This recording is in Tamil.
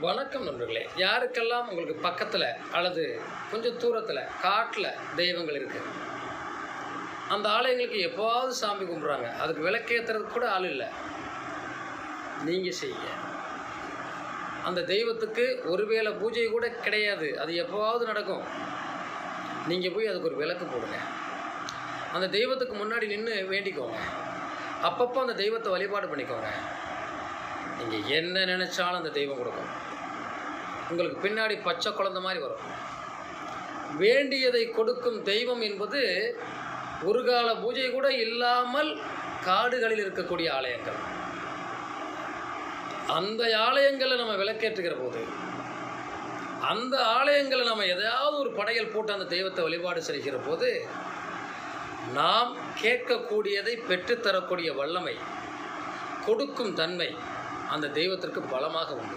வணக்கம் நண்பர்களே. யாருக்கெல்லாம் உங்களுக்கு பக்கத்தில் அல்லது கொஞ்சம் தூரத்தில் காட்டில் தெய்வங்கள் இருக்குது, அந்த ஆலயங்களுக்கு எப்போவாவது சாமி கும்பிட்றாங்க, அதுக்கு விளக்கேற்றுறதுக்கு கூட ஆள் இல்லை, நீங்கள் செய்யுங்க. அந்த தெய்வத்துக்கு ஒருவேளை பூஜை கூட கிடையாது, அது எப்போவாவது நடக்கும். நீங்கள் போய் அதுக்கு ஒரு விளக்கு போடுங்க. அந்த தெய்வத்துக்கு முன்னாடி நின்று வேண்டிக்கோங்க. அப்பப்போ அந்த தெய்வத்தை வழிபாடு பண்ணிக்கோங்க. நீங்கள் என்ன நினச்சாலும் அந்த தெய்வம் கொடுக்கும். உங்களுக்கு பின்னாடி பச்சை குழந்தை மாதிரி வரும். வேண்டியதை கொடுக்கும் தெய்வம் என்பது ஒரு கால பூஜை கூட இல்லாமல் காடுகளில் இருக்கக்கூடிய ஆலயங்கள். அந்த ஆலயங்களை நம்ம விளக்கேற்றுகிற போது, அந்த ஆலயங்களை நம்ம எதையாவது ஒரு படையல் போட்டு அந்த தெய்வத்தை வழிபாடு செய்கிற போது, நாம் கேட்கக்கூடியதை பெற்றுத்தரக்கூடிய வல்லமை, கொடுக்கும் தன்மை அந்த தெய்வத்திற்கு பலமாக உண்டு.